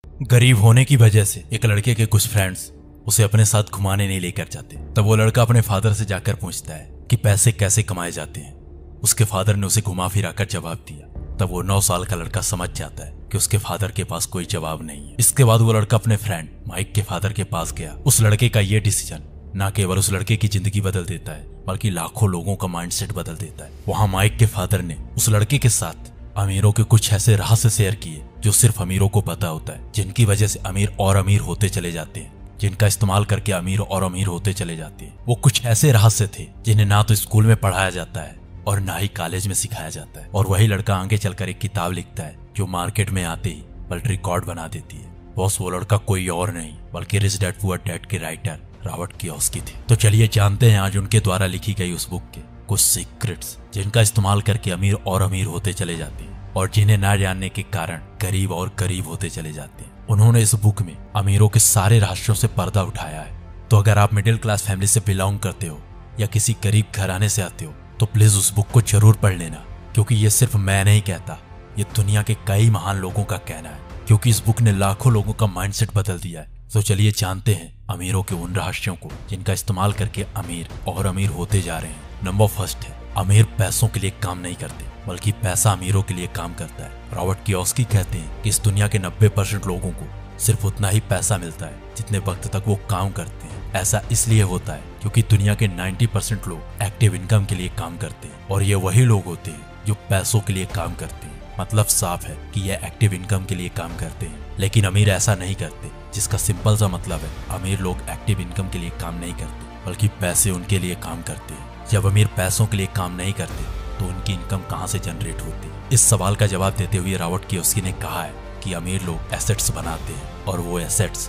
गरीब होने की वजह से एक लड़के के कुछ फ्रेंड्स उसे अपने साथ घुमाने नहीं लेकर जाते। तब वो लड़का अपने फादर से जाकर पूछता है कि पैसे कैसे कमाए जाते हैं। उसके फादर ने उसे घुमा फिरा कर जवाब दिया। तब वो 9 साल का लड़का समझ जाता है कि उसके फादर के पास कोई जवाब नहीं है। इसके बाद वो लड़का अपने फ्रेंड माइक के फादर के पास गया। उस लड़के का ये डिसीजन न केवल उस लड़के की जिंदगी बदल देता है बल्कि लाखों लोगों का माइंडसेट बदल देता है। वहां माइक के फादर ने उस लड़के के साथ अमीरों के कुछ ऐसे रहस्य शेयर किए जो सिर्फ अमीरों को पता होता है, जिनकी वजह से अमीर और अमीर होते चले जाते हैं, जिनका इस्तेमाल करके अमीर और अमीर होते चले जाते हैं। वो कुछ ऐसे रहस्य थे जिन्हें ना तो स्कूल में पढ़ाया जाता है और ना ही कॉलेज में सिखाया जाता है। और वही लड़का आगे चलकर एक किताब लिखता है जो मार्केट में आते ही वर्ल्ड रिकॉर्ड बना देती है। बॉस, वो लड़का कोई और नहीं बल्कि रिच डैड पुअर डैड के राइटर रॉबर्ट कियोसाकी थे। तो चलिए जानते हैं आज उनके द्वारा लिखी गई उस बुक के कुछ सीक्रेट्स, जिनका इस्तेमाल करके अमीर और अमीर होते चले जाते हैं और जिन्हें ना जानने के कारण गरीब और गरीब होते चले जाते हैं। उन्होंने इस बुक में अमीरों के सारे रहस्यों से पर्दा उठाया है। तो अगर आप मिडिल क्लास फैमिली से बिलोंग करते हो या किसी गरीब घराने से आते हो तो प्लीज उस बुक को जरूर पढ़ लेना, क्योंकि ये सिर्फ मैं नहीं कहता, ये दुनिया के कई महान लोगों का कहना है, क्योंकि इस बुक ने लाखों लोगों का माइंडसेट बदल दिया है। तो चलिए जानते हैं अमीरों के उन रहस्यों को जिनका इस्तेमाल करके अमीर और अमीर होते जा रहे हैं। नंबर फर्स्ट है, अमीर पैसों के लिए काम नहीं करते बल्कि पैसा अमीरों के लिए काम करता है। रॉबर्ट कियोसाकी कहते हैं कि इस दुनिया के 90% लोगों को सिर्फ उतना ही पैसा मिलता है जितने वक्त तक वो काम करते हैं। ऐसा इसलिए होता है क्योंकि दुनिया के 90% लोग एक्टिव इनकम के लिए काम करते हैं और ये वही लोग होते हैं जो पैसों के लिए काम करते हैं। मतलब साफ है कि ये एक्टिव इनकम के लिए काम करते हैं, लेकिन अमीर ऐसा नहीं करते, जिसका सिंपल सा मतलब है अमीर लोग एक्टिव इनकम के लिए काम नहीं करते बल्कि पैसे उनके लिए काम करते हैं। जब अमीर पैसों के लिए काम नहीं करते तो उनकी इनकम कहां से जनरेट होती? इस सवाल का जवाब देते हुए रॉबर्ट कियोसाकी ने कहा है कि अमीर लोग एसेट्स बनाते हैं और वो एसेट्स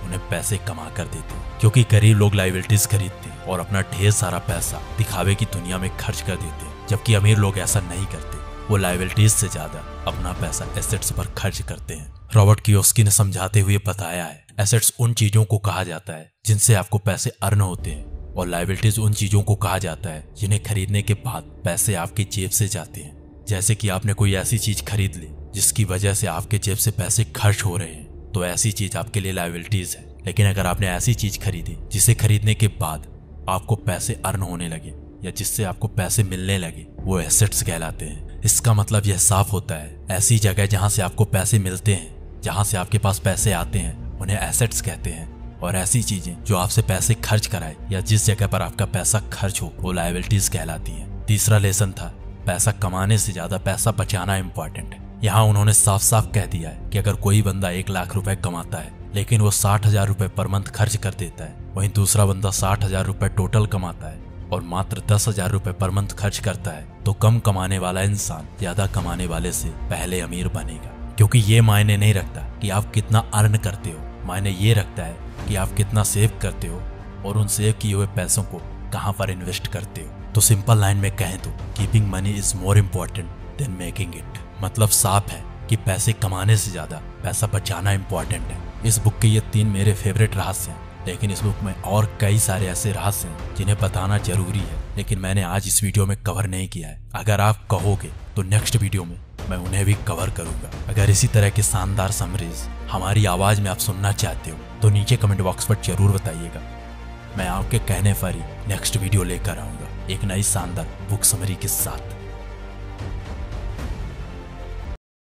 उन्हें पैसे कमा कर देते हैं, क्योंकि गरीब लोग लायबिलिटीज खरीदते हैं और अपना ढेर सारा पैसा दिखावे की दुनिया में खर्च कर देते हैं, जबकि अमीर लोग ऐसा नहीं करते। वो लायबिलिटीज से ज्यादा अपना पैसा एसेट्स पर खर्च करते हैं। रॉबर्ट कियोसाकी ने समझाते हुए बताया है, एसेट्स उन चीजों को कहा जाता है जिनसे आपको पैसे अर्न होते हैं और लायबिलिटीज उन चीजों को कहा जाता है जिन्हें खरीदने के बाद पैसे आपकी जेब से जाते हैं। जैसे कि आपने कोई ऐसी चीज खरीद ली जिसकी वजह से आपके जेब से पैसे खर्च हो रहे हैं, तो ऐसी चीज आपके लिए लायबिलिटीज है। लेकिन अगर आपने ऐसी चीज खरीदी जिसे खरीदने के बाद आपको पैसे अर्न होने लगे या जिससे आपको पैसे मिलने लगे, वो एसेट्स कहलाते हैं। इसका मतलब यह साफ होता है, ऐसी जगह जहां से आपको पैसे मिलते हैं, जहां से आपके पास पैसे आते हैं, उन्हें एसेट्स कहते हैं। और ऐसी चीजें जो आपसे पैसे खर्च कराए या जिस जगह पर आपका पैसा खर्च हो, वो लायबिलिटीज कहलाती हैं। तीसरा लेसन था, पैसा कमाने से ज्यादा पैसा बचाना इंपॉर्टेंट है। यहाँ उन्होंने साफ साफ कह दिया है कि अगर कोई बंदा 1 लाख रुपए कमाता है लेकिन वो 60,000 रुपए पर मंथ खर्च कर देता है, वहीं दूसरा बंदा 60,000 रुपए टोटल कमाता है और मात्र 10,000 रुपए पर मंथ खर्च करता है, तो कम कमाने वाला इंसान ज्यादा कमाने वाले से पहले अमीर बनेगा। क्योंकि ये मायने नहीं रखता कि आप कितना अर्न करते हो, मायने ये रखता है कि आप कितना सेव करते हो और उन सेव किए हुए पैसों को कहां पर इन्वेस्ट करते हो। तो सिंपल लाइन में कहें तो keeping money is more important then making it. मतलब साफ है कि पैसे कमाने से ज्यादा पैसा बचाना इम्पोर्टेंट है। इस बुक के ये 3 मेरे फेवरेट रहस्य हैं, लेकिन इस बुक में और कई सारे ऐसे रहस्य हैं जिन्हें बताना जरूरी है, लेकिन मैंने आज इस वीडियो में कवर नहीं किया है। अगर आप कहोगे तो नेक्स्ट वीडियो में मैं उन्हें भी कवर करूंगा। अगर इसी तरह के शानदार समरीज हमारी आवाज में आप सुनना चाहते हो तो नीचे कमेंट बॉक्स पर जरूर बताइएगा। मैं आपके कहने पर ही नेक्स्ट वीडियो लेकर आऊंगा एक नई शानदार बुक समरी के साथ।